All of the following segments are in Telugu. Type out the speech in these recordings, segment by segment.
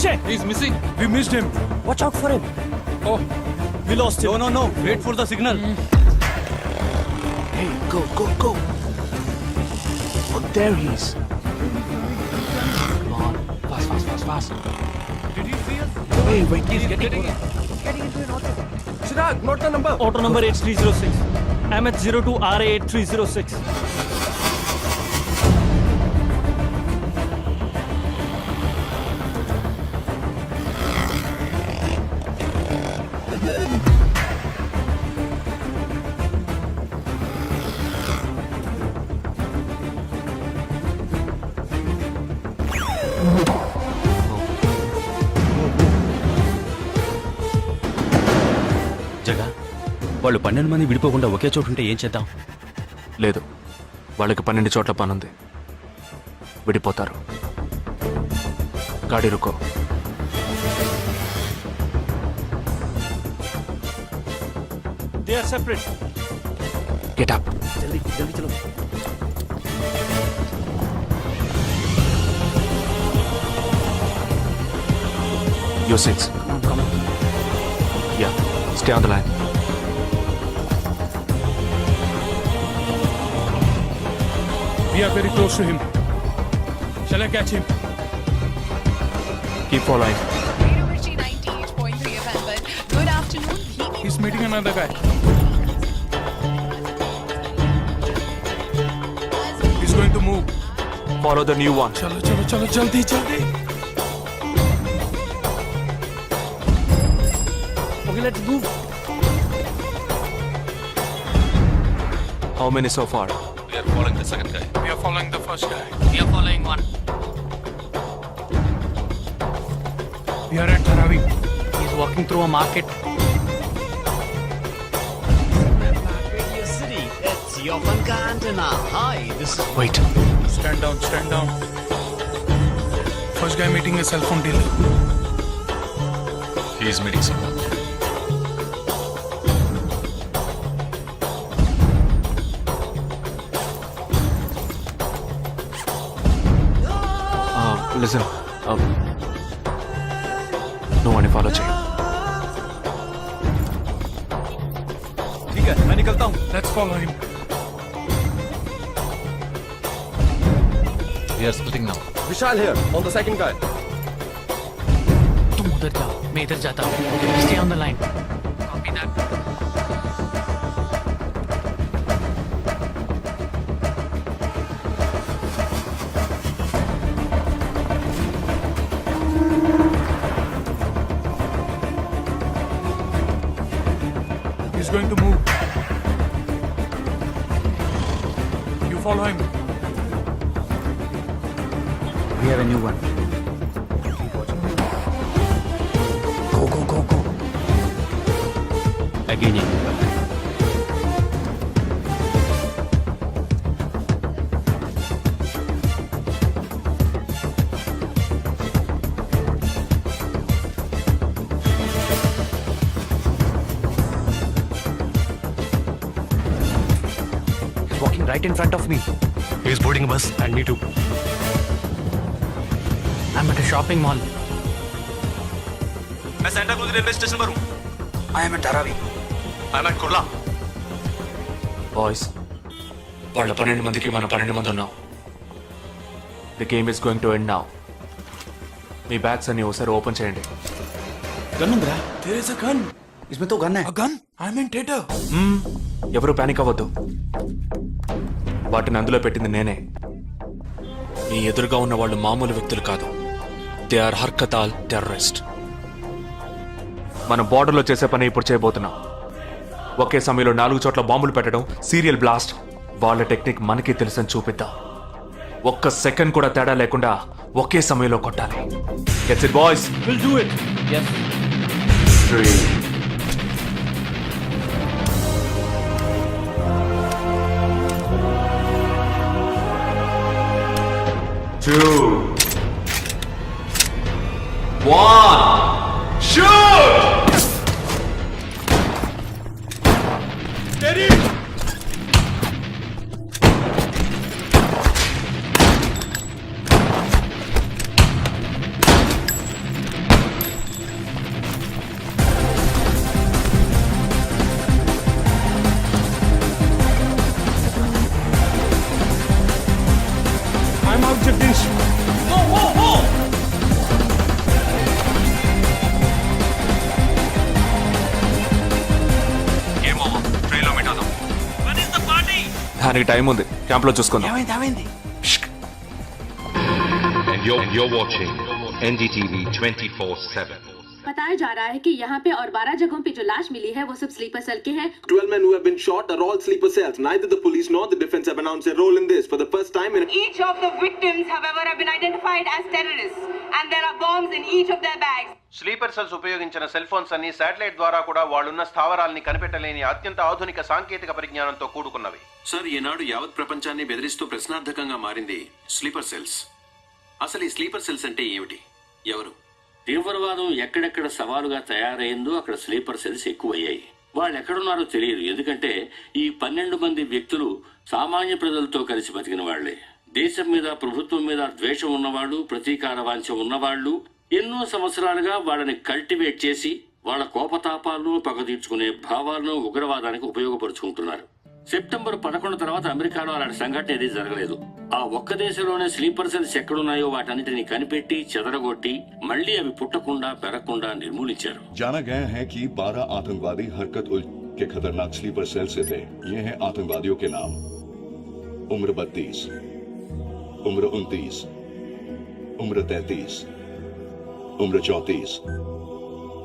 Shit! He's missing. We missed him. Watch out for him. Oh, We lost him. No. Wait for the signal. Hey, go. Oh, there he is. Come on. Fast. did he see us? Wait. He's getting into an auto. Chirag, note the number. Auto number 8306. MH02 RA8306. జగా వాళ్ళు 12 మంది విడిపోకుండా ఒకే చోటు ఉంటే ఏం చేద్దాం? లేదు, వాళ్ళకి 12 చోట్ల పనుంది. విడిపోతారు. గాడి రుకో. They are separate. Get up. जल्दी चलो. Your seats. Come on. Yeah, stay on the line. We are very close to him. Shall I catch him? Keep following. University 98.3 FM, but good afternoon. He's meeting another guy. He's going to move. Follow the new one. चलो जल्दी. Okay, let's move. How many so far? We are following the second guy. We are following the first guy. We are following one. We are at Dharavi. He's walking through a market. Radio City, it's your Funka Antenna. Hi, this is Wait. Stand down. First guy meeting a cell phone dealer. He is meeting someone. Listen. No one follow check. ठीक है, मैं निकलता हूँ. Let's follow him. We are splitting now. Vishal here, on the second guy. तुम उधर जाओ, मैं इधर जाता हूँ. Stay on the line. Copy that. He's going to move. You follow him. We have a new one. Go. Again. He's walking right in front of me. He is boarding a bus and me too. I'm at a shopping mall. मैं सेंटा क्रूज रेलवे स्टेशन पर हूँ. I am at Dharavi. I am at Kurla. Boys, వాళ్ళ 12 మందికి మనం 12 మంది ఉన్నాం. The game is going to end now. Me bags అన్ని ఒకసారి ఓపెన్ చేయండి. Gun उंदरा. There is a gun. इसमें तो गन है. A gun? I'm in theater. ఎవరు పానిక్ అవ్వద్దు. వాటిని అందులో పెట్టింది నేనే. మీ ఎదురుగా ఉన్న వాళ్ళు మామూలు వ్యక్తులు కాదు. They are Harkatul terrorist. మనం బార్డర్లో చేసే పని ఇప్పుడు చేయబోతున్నాం. ఒకే సమయంలో 4 చోట్ల బాంబులు పెట్టడం, సీరియల్ బ్లాస్ట్. వాళ్ళ టెక్నిక్ మనకి తెలుసని చూపిద్దాం. ఒక్క సెకండ్ కూడా తేడా లేకుండా ఒకే సమయంలో కొట్టాలి. Gets it boys. We'll do it. Yes. 3 2 1 shoot! Steady! దానికి టైం ఉంది, క్యాంప్ లో చూసుకుందాం. And you're watching NDTV 24/7. बताया जा रहा है कि यहाँ पे और 12 जगहों पे जो लाश मिली है वो सब स्लीपर सेल के हैं। 12 men who have been shot are all sleeper cells. Neither the police nor the defense have announced a role in this. For the first time in Each of the victims, however, have been identified as terrorists, and there are bombs in each of their bags. Sleeper cells ఉపయోగించిన సెల్ ఫోన్స్ అన్ని శాటిలైట్ ద్వారా కూడా వాళ్ళున్న స్థావరాల్ని కనిపెట్టలేని అత్యంత ఆధునిక సాంకేతిక పరిజ్ఞానంతో కూడుకున్నవి. సార్, ఈనాడు యావత్ ప్రపంచాన్ని బెదిరిస్తూ ప్రశ్నార్థకంగా మారింది స్లీపర్ సెల్స్. అసలు ఈ స్లీపర్ సెల్స్ అంటే ఏమిటి? ఎవరు? తీవ్రవాదం ఎక్కడెక్కడ సవాలుగా తయారైందో అక్కడ స్లీపర్ సెల్స్ ఎక్కువయ్యాయి. వాళ్ళు ఎక్కడున్నారో తెలియదు, ఎందుకంటే ఈ 12 మంది వ్యక్తులు సామాన్య ప్రజలతో కలిసి బతికిన వాళ్లే. దేశం మీద, ప్రభుత్వం మీద ద్వేషం ఉన్నవాళ్లు, ప్రతీకార వాంఛ ఉన్నవాళ్లు ఎన్నో సంవత్సరాలుగా వాళ్ళని కల్టివేట్ చేసి వాళ్ళ కోపతాపాలను, పగ తీర్చుకునే భావాలను ఉగ్రవాదానికి ఉపయోగపరుచుకుంటున్నారు. సెప్టెంబర్ 11 తర్వాత అమెరికాలో అలాంటి సంఘటన ఏదీ జరగలేదు. ఆ ఒక్క దేశంలోనే స్లీపర్ సెల్స్ ఎక్కడున్నాయో వాటన్నిటిని కనిపెట్టి చెదరగొట్టి మళ్లీ అవి పుట్టకుండా పెరగకుండా నిర్మూలించారు. जाना गया है कि 12 आतंकवादी हरकत उल के खतरनाक स्लीपर सेल से थे. ये हैं आतंकवादियों के नाम: उम्र 32, उम्र 29, उम्र 33, उम्र 34,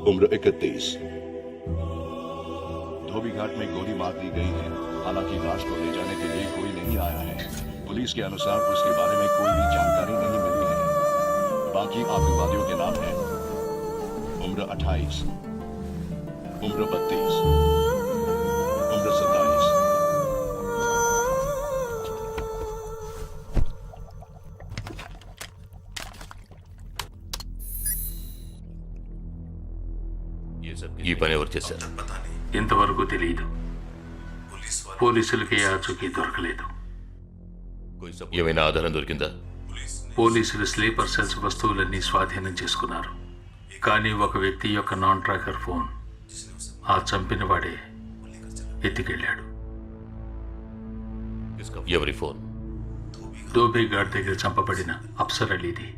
उम्र 31. धोबी घाट में गोली मार दी गई है. हालांकि लाश को ले जाने के लिए कोई नहीं आया है. पुलिस के अनुसार उसके बारे में कोई भी जानकारी नहीं मिली है. बाकी आतंकवादियों के नाम हैं: उम्र 28, उम्र 32, उम्र 27. ఈ పని ఎవరు చేశారు? ఇంతవరకు తెలియదు. పోలీసులకి ఆచూకీ దొరకలేదు. ఏమైనా ఆధారం దొరికిందా? పోలీసులు స్లీపర్ సెల్స్ వస్తువులన్నీ స్వాధీనం చేసుకున్నారు. కానీ ఒక వ్యక్తి యొక్క నాన్ ట్రాకర్ ఫోన్ ఆ చంపిన వాడే ఎత్తికెళ్ళాడు. ఎవరి ఫోన్? ధోబీ ఘాట్ దగ్గర చంపబడిన Afsar అలీది.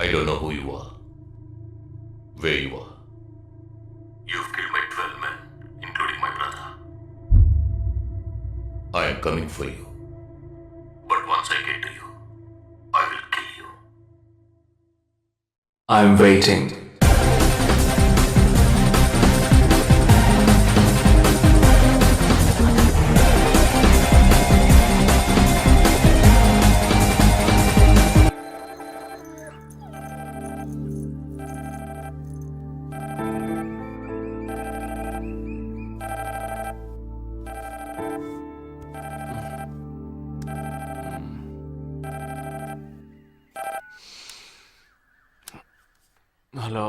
I don't know who you are, where you are. You've killed my 12 men, including my brother. I am coming for you. But once I get to you, I will kill you. I'm waiting. Hello,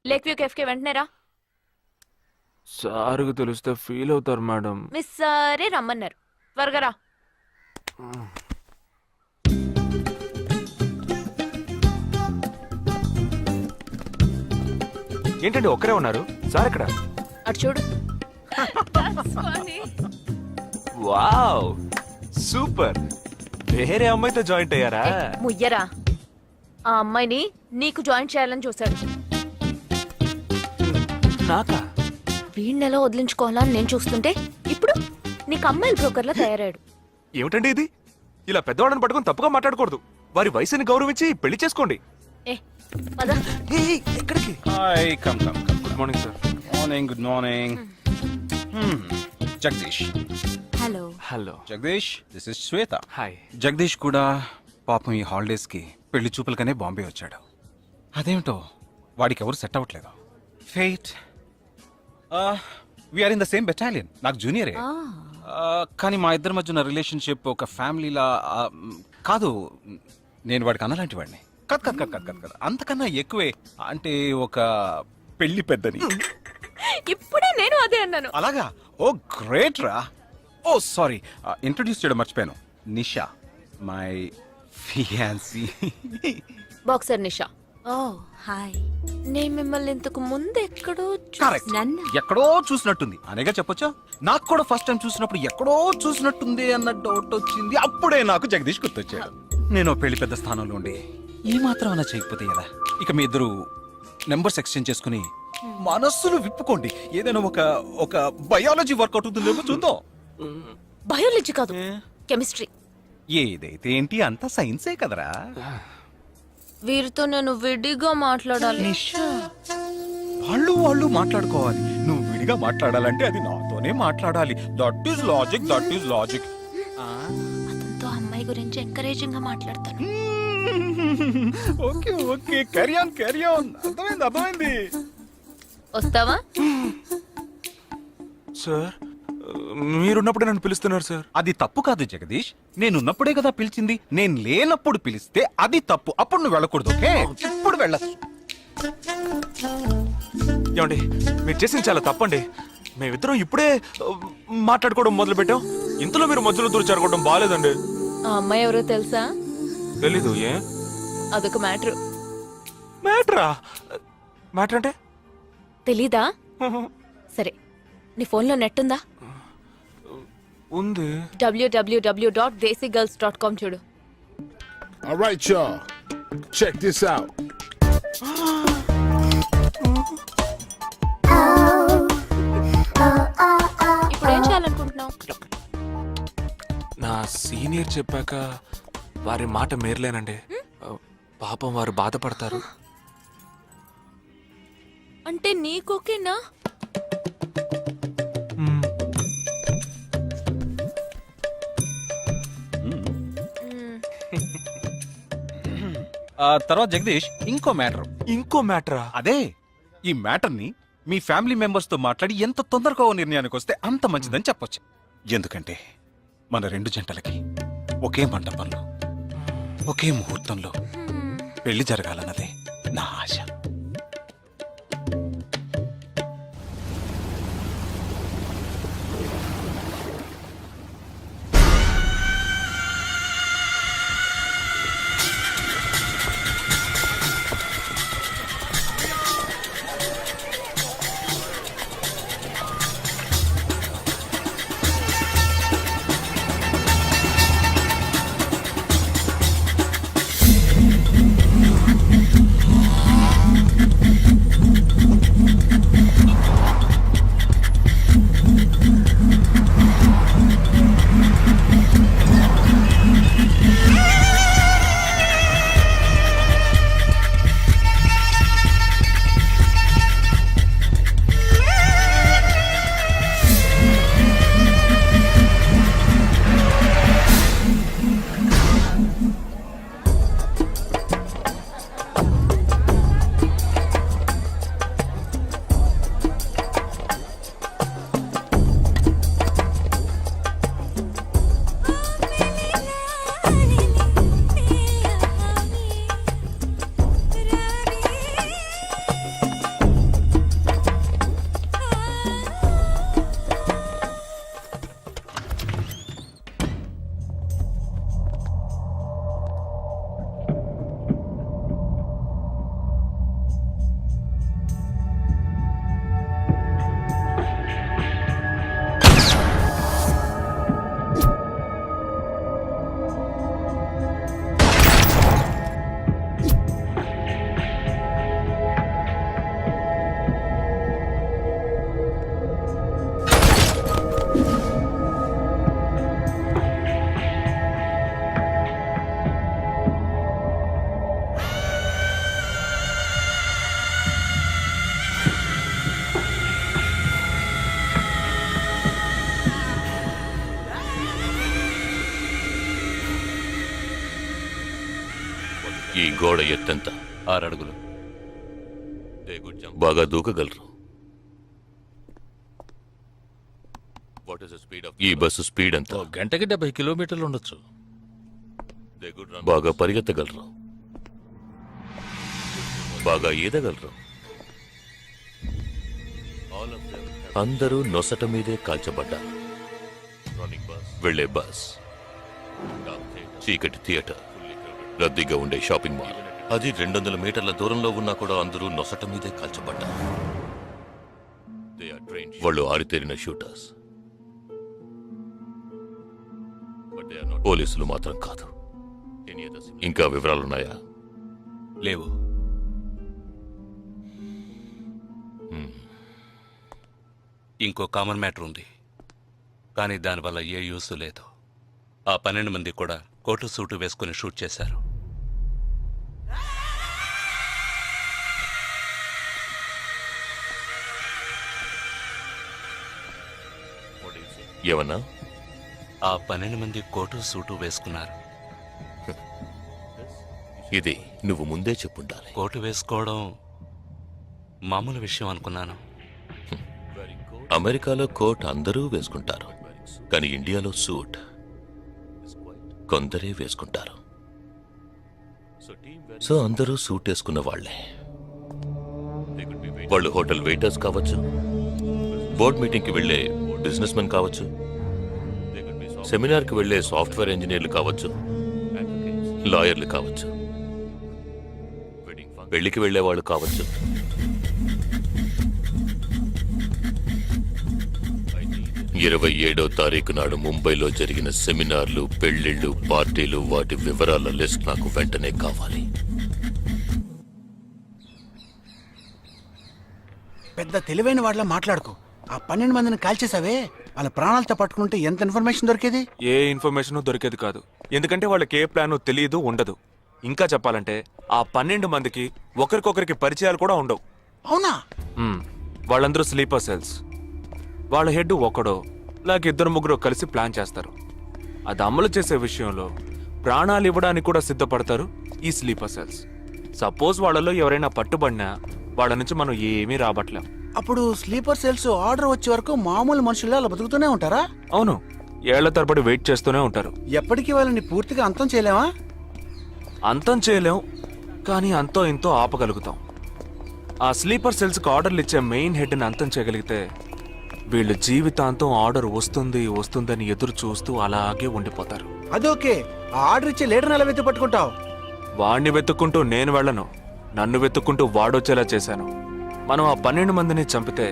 lake view cafe కి వెంటనే రా. సార్కి తెలిస్తే ఫీల్ అవుతారు మేడం. మిస్ సరే రమ్మన్నారు, త్వరగా రా. ఏంటండి ఒక్కరే ఉన్నారు? సార్ ఇక్కడ. అటు చూడు. Wow, super. వేరే అమ్మాయితో జాయింట్ అయ్యారా? ముయ్యరా, ఆ అమ్మాయిని నీకు జాయిన్ చేయాలని చూశాడు. నాకా? వీడిని ఎలా వదిలించుకోవాలని నేను చూస్తుంటే ఇప్పుడు నీకు అమ్మాయిల బ్రోకర్లా తయారాడు. ఏమిటండి ఇది? ఇలా పెద్దవాళ్ళని పట్టుకొని తప్పుగా మాట్లాడకూడదు. వారి వయసుని గౌరవించి పెళ్లి చేసుకోండి. పద. ఎక్కడికి? Hi come come come good morning sir. Morning good morning Jagadish hello. Hello. Jagadish this is Shweta. Hi. Jagadish కూడా పాపం ఈ హాలిడేస్ కి పెళ్లి చూపులకనే బాంబే వచ్చాడు. అదేమిటో వాడికి ఎవరు సెట్ అవ్వట్లేదు. ఫెయిట్ we are in the same battalion. నాకు జూనియరే. కానీ మా ఇద్దరి మధ్య ఉన్న రిలేషన్షిప్ ఒక ఫ్యామిలీలా కాదు. నేను వాడికి అన్నలాంటి వాడిని కద్ కద్ కద్ కద్ కద్ కద్ అంతకన్నా ఎక్కువే. అంటే ఒక పెళ్లి పెద్దని. ఇప్పుడే నేను అదే అన్నాను. అలాగా? ఓ గ్రేట్ రా. ఓ సారీ, ఇంట్రొడ్యూస్ చేయడం మర్చిపోయాను. Nisha my fiance. Boxer Nisha. Oh hi. నేను మిమ్మల్ని ఇంతకు ముందు ఎక్కడో కరెక్ట్. ఎక్కడో చూసినట్టుంది అనేగా చెప్పొచ్చా. నాకు కూడా ఫస్ట్ టైం చూసినప్పుడు ఎక్కడో చూసినట్టుంది అన్న డౌట్ వచ్చింది. అప్పుడే నాకు జగదీష్ గుర్తొచ్చాడు. నేను పెళ్లి పెద్ద స్థానంలో ఉండి ఈ మాత్రం అలా చేయకపోతే కదా. ఇక మీ ఇద్దరు నెంబర్స్ ఎక్స్చేంజ్ చేసుకుని మనస్సులు విప్పుకోండి. ఏదైనా ఒక బయాలజీ వర్కౌట్ అవుతుందేమో చూద్దాం. బయాలజీ కాదు, కెమిస్ట్రీ. ఏదైతే ఏంటి అంతా సైన్సే కదరా. వీరితో నేను విడిగా మాట్లాడాలి. వాళ్ళు మాట్లాడుకోవాలి. నువ్వు విడిగా మాట్లాడాలంటే అది నాతోనే మాట్లాడాలి. That is logic, that is logic. అతనితో అమ్మాయి గురించి ఎంకరేజింగ్ గా మాట్లాడతాను. Okay okay, carry on carry on. అర్థమైంది. వస్తావా? సార్ మీరున్నప్పుడే నన్ను పిలుస్తున్నారు సార్. అది తప్పు కాదు జగదీష్. నేనున్నప్పుడే కదా పిలిచింది. నేను లేనప్పుడు పిలిస్తే అది తప్పు. అప్పుడు నువ్వు వెళ్ళకూడదు. ఓకే, ఇప్పుడు వెళ్ళచ్చు. ఏమండి మీరు చేసింది చాలా తప్పండి. మేమిద్దరం ఇప్పుడే మాట్లాడుకోవడం మొదలు పెట్టాం. ఇంతలో మీరు మధ్యలో దూరం జరగడం బాగాలేదండి. ఆ అమ్మాయి ఎవరో తెలుసా? తెలీదు. ఏ అదొక మ్యాటర్. మ్యాటరా? మ్యాటర్ అంటే? తెలీదా? సరే, నీ ఫోన్లో నెట్ ఉందా? ఉంది. www.desigirls.com చూడు. All right, y'all. Check this out. ఇప్పుడు ఏం చేయాలనుకుంటున్నావు? నా సీనియర్ చెప్పాక వారి మాట మేరలేనండి. పాపం వారు బాధపడతారు. అంటే నీకోకేనా? తర్వాత జగదీష్ ఇంకో మ్యాటర్. అదే, ఈ మ్యాటర్ ని మీ ఫ్యామిలీ మెంబర్స్ తో మాట్లాడి ఎంత తొందరగా ఓ నిర్ణయానికి వస్తే అంత మంచిదని చెప్పొచ్చు. ఎందుకంటే మన రెండు జంటలకి ఒకే మండపంలో ఒకే ముహూర్తంలో పెళ్లి జరగాలన్నదే నా ఆశ. ఈ గోడ ఎత్తెంత? 6 అడుగులు. బాగా దూకగలరు. ఈ బస్సు స్పీడ్ ఎంత? గంటకి 70 కిలోమీటర్లు ఉండొచ్చు. బాగా పరిగెత్తగలరు. బాగా ఈదగలరు. అందరూ నొసట మీదే కాల్చబడ్డారు. వెళ్లే బస్, చీకటి థియేటర్, రద్దీగా ఉండే షాపింగ్ మాల్, అది 200 మీటర్ల దూరంలో ఉన్నా కూడా అందరూ నొసట మీదే కాల్చబడ్డారు. వాళ్ళు ఆరితేరిన షూటర్స్. పోలీసులు మాత్రం కాదు. ఇంకా వివరాలున్నాయా? లేవు. ఇంకో కామన్ మ్యాటర్ ఉంది, కానీ దానివల్ల ఏ యూస్ లేదు. ఆ 12 మంది కూడా కోటు సూటు వేసుకుని షూట్ చేశారు. ఏమన్నా? ఆ 12 మంది కోటు సూటు వేసుకున్నారు. ఇది నువ్వు ముందే చెప్పుండాలి. కోటు వేసుకోవడం మామూలు విషయం అనుకున్నాను. అమెరికాలో కోట్ అందరూ వేసుకుంటారు, కానీ ఇండియాలో సూట్ కొందరే వేసుకుంటారు. సో అందరూ సూట్ వేసుకున్న వాళ్లే. వాళ్ళు హోటల్ వెయిటర్స్ కావచ్చు, బోర్డ్ మీటింగ్కి వెళ్లే బిజినెస్ మెన్ కావచ్చు, సెమినార్కి వెళ్లే సాఫ్ట్వేర్ ఇంజనీర్లు కావచ్చు, లాయర్లు కావచ్చు, పెళ్లికి వెళ్లే వాళ్ళు కావచ్చు. 27వ తారీఖు నాడు ముంబైలో జరిగిన సెమినార్లు, పెళ్లిళ్లు, పార్టీలు, వాటి వివరాల లిస్ట్ నాకు వెంటనే కావాలి. పెద్ద తెలివైన వాళ్ళ మాట్లాడుకో. ఆ 12 మందిని కాల్చేసావే, వాళ్ళ ప్రాణాలతో పట్టుకుంటే ఎంత ఇన్ఫర్మేషన్ దొరికేది? ఏ ఇన్ఫర్మేషన్ దొరికేది కాదు, ఎందుకంటే వాళ్ళకి ఏ ప్లాన్ తెలియదు, ఉండదు. ఇంకా చెప్పాలంటే ఆ 12 మందికి ఒకరికొకరికి పరిచయాలు కూడా ఉండవు. అవునా? వాళ్ళందరూ స్లీపర్ సెల్స్. వాళ్ళ హెడ్ ఒకడో లేక 2-3 కలిసి ప్లాన్ చేస్తారు. అది అమలు చేసే విషయంలో ప్రాణాలు ఇవ్వడానికి కూడా సిద్ధపడతారు ఈ స్లీపర్ సెల్స్. సపోజ్ వాళ్ళలో ఎవరైనా పట్టుబడినా వాళ్ళ నుంచి మనం ఏమీ రాబట్టలేం. అప్పుడు స్లీపర్ సెల్స్ ఆర్డర్ వచ్చే వరకు మామూలు మనుషుల్లో అలా బతుకుతూనే ఉంటారా? అవును, ఏళ్ల తరబడి వెయిట్ చేస్తూనే ఉంటారు. ఎప్పటికీ వాళ్ళని పూర్తిగా అంతం చేయలేమా? అంతం చేయలేం, కానీ అంతో ఇంతో ఆపగలుగుతాం. ఆ స్లీపర్ సెల్స్కి ఆర్డర్లు ఇచ్చే మెయిన్ హెడ్ని అంతం చేయగలిగితే వీళ్ళు జీవితాంతం ఆర్డర్ వస్తుందని ఎదురు చూస్తూ అలాగే ఉండిపోతారు. అదోకే, ఆ ఆర్డర్ ఇచ్చే లీడర్ని ఎలా వెతుకు పట్టుకుంటావు? వాడిని వెతుక్కుంటూ నేను వెళ్ళను, నన్ను వెతుక్కుంటూ వాడొచ్చేలా చేశాను. మనం ఆ 12 మందిని చంపితే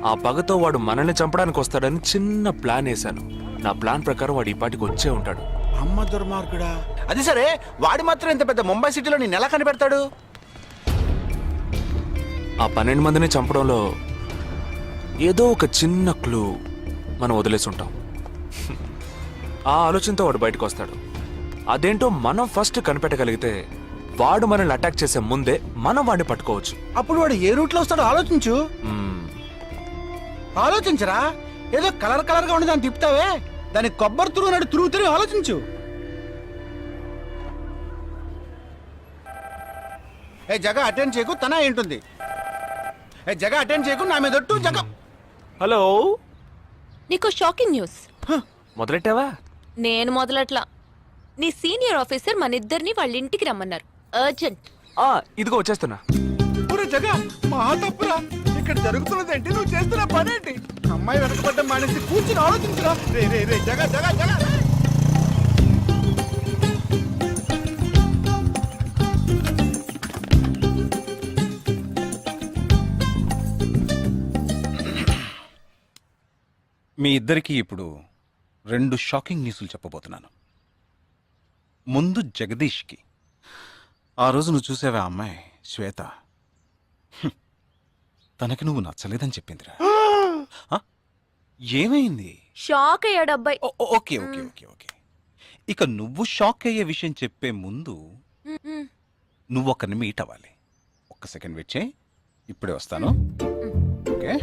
ఆ పగతో వాడు మనల్ని చంపడానికి వస్తాడని చిన్న ప్లాన్ వేశాను. నా ప్లాన్ ప్రకారం వాడు ఈ పాటికి వచ్చే ఉంటాడు. అమ్మ దుర్మార్గుడా! అది సరే, వాడి మాత్రం ఇంత పెద్ద ముంబై సిటీలో నేను ఎలా కనిపెడతాడు? ఆ 12 మందిని చంపడంలో ఏదో ఒక చిన్న క్లూ మనం వదిలేసి ఉంటాం. ఆ ఆలోచనతో వాడు బయటకు వస్తాడు. అదేంటో మనం ఫస్ట్ కనిపెట్టగలిగితే వాడు మనల్ని అటాక్ చేసే ముందే మనం వాడిని పట్టుకోవచ్చు. అప్పుడు వాడు ఏ రూట్లో వస్తాడో ఆలోచించు. ఆలోచించరా? ఏదో కలర్ గా ఉండి దాన్ని తిప్పుతావే, దాన్ని కొబ్బరి తురుగు తిరిగి ఆలోచించు. ఏ జగ అటెండ్ చేయకు, తన ఏంటుంది? ఏ జగ అటెండ్ చేయకు, నా మీద ఒట్టు. జగ హలో, నీకు షాకింగ్ న్యూస్. మొదలెట్టావా? నేను మొదలట్లా. నీ సీనియర్ ఆఫీసర్ మన ఇద్దరిని వాళ్ళ ఇంటికి రమ్మన్నారు, అర్జెంట్. ఇదిగో వచ్చేస్తున్నా. జగ మా తప్పురా, ఇక్కడ జరుగుతున్నదేంటి? నువ్వు చేస్తున్న పనేంటి? అమ్మాయి వెనకబడ్డం మానేసి కూర్చుని ఆలోచించరా. రే రే రే జగ జగ జగ మీ ఇద్దరికి ఇప్పుడు 2 షాకింగ్ న్యూస్లు చెప్పబోతున్నాను. ముందు జగదీష్కి. ఆ రోజు నువ్వు చూసావా అమ్మాయి శ్వేత, తనకి నువ్వు నచ్చలేదని చెప్పిందిరా. ఏమైంది? షాక్ అయ్యాడు అబ్బాయి. Okay okay okay okay. ఇక నువ్వు షాక్ అయ్యే విషయం చెప్పే ముందు నువ్వు ఒకరిని మీట్ అవ్వాలి. ఒక్క సెకండ్ వెయిట్ చేయి, ఇప్పుడే వస్తాను. ఓకే.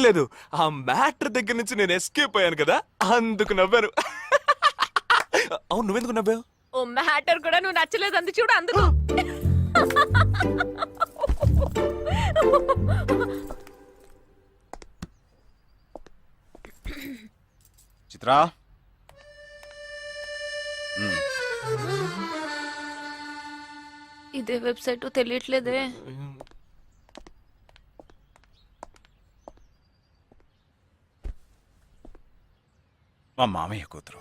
లేదు ఆ మ్యాటర్ దగ్గర నుంచి నేను ఎస్కేప్ అయ్యాను కదా అందుకు నవ్వాను. అవును నువ్వెందుకు నవ్వావు? ఓ మ్యాటర్ కూడా నువ్వు నచ్చలేదు అంది చూడు అందుకు. చిత్రా ఇదే వెబ్సైట్ తెలియట్లేదే. మా మామయ్య కూతురు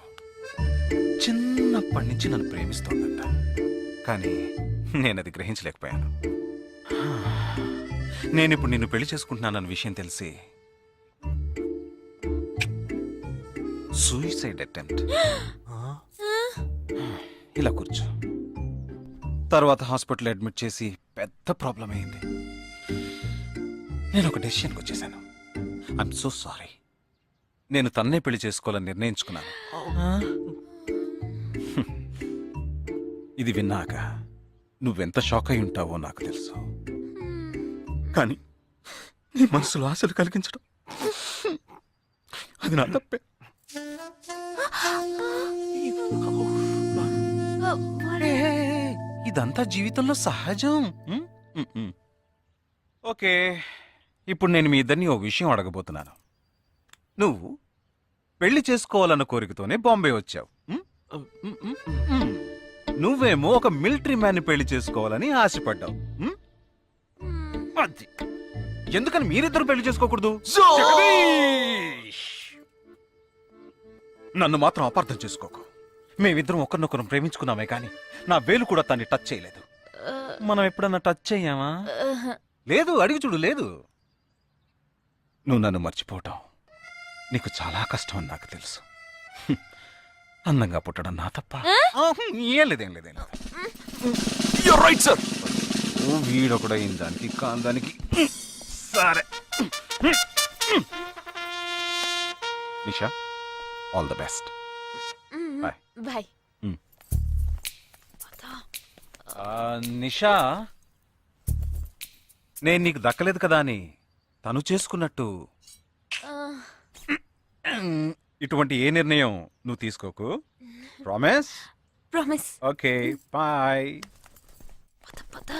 చిన్నప్పటి నుంచి నన్ను ప్రేమిస్తోందంట, కానీ నేనది గ్రహించలేకపోయాను. నేనిప్పుడు నిన్ను పెళ్లి చేసుకుంటున్నానన్న విషయం తెలిసి సూసైడ్ అటెంప్ట్. ఇలా కూర్చో. తర్వాత హాస్పిటల్ అడ్మిట్ చేసి పెద్ద ప్రాబ్లం అయింది. నేను ఒక డెసిషన్కి వచ్చేసాను. I'm so sorry. నేను తన్నే పెళ్లి చేసుకోవాలని నిర్ణయించుకున్నాను. ఇది విన్నాక నువ్వెంత షాక్ అయి ఉంటావో నాకు తెలుసు, కానీ నీ మనసులో ఆశలు కలిగించడం అది నా తప్పే. ఇదంతా జీవితంలో సహజం. ఓకే, ఇప్పుడు నేను మీ ఇద్దరిని ఓ విషయం అడగబోతున్నాను. నువ్వు పెళ్లి చేసుకోవాలన్న కోరికతోనే బాంబే వచ్చావు. నువ్వేమో ఒక మిలిటరీ మ్యాన్ పెళ్లి చేసుకోవాలని ఆశపడ్డావు. అది ఎందుకని మీరిద్దరు పెళ్లి చేసుకోకూడదు? జగదీష్! నన్ను మాత్రం అపార్థం చేసుకోకు. మేమిద్దరం ఒకరినొకరం ప్రేమించుకున్నామే కానీ నా వేలు కూడా తన్ని టచ్ చేయలేదు. మనం ఎప్పుడన్నా టచ్ అయ్యామా? లేదు, అడిగి చూడు. లేదు. నువ్వు నన్ను మర్చిపోవటం నీకు చాలా కష్టం అని నాకు తెలుసు. అందంగా పుట్టడం నా తప్ప. ఏం లేదేం లేదేం లేదు. Right sir. వీడు కూడా దానికి కాందానికి. సరే Nisha, all the best. Bye bye. Nisha, నేను నీకు దక్కలేదు కదా అని తను చేసుకున్నట్టు ఇటువంటి ఏ నిర్ణయం నువ్వు తీసుకోకు. ప్రామిస్? ప్రామిస్. Okay bye. పద పద.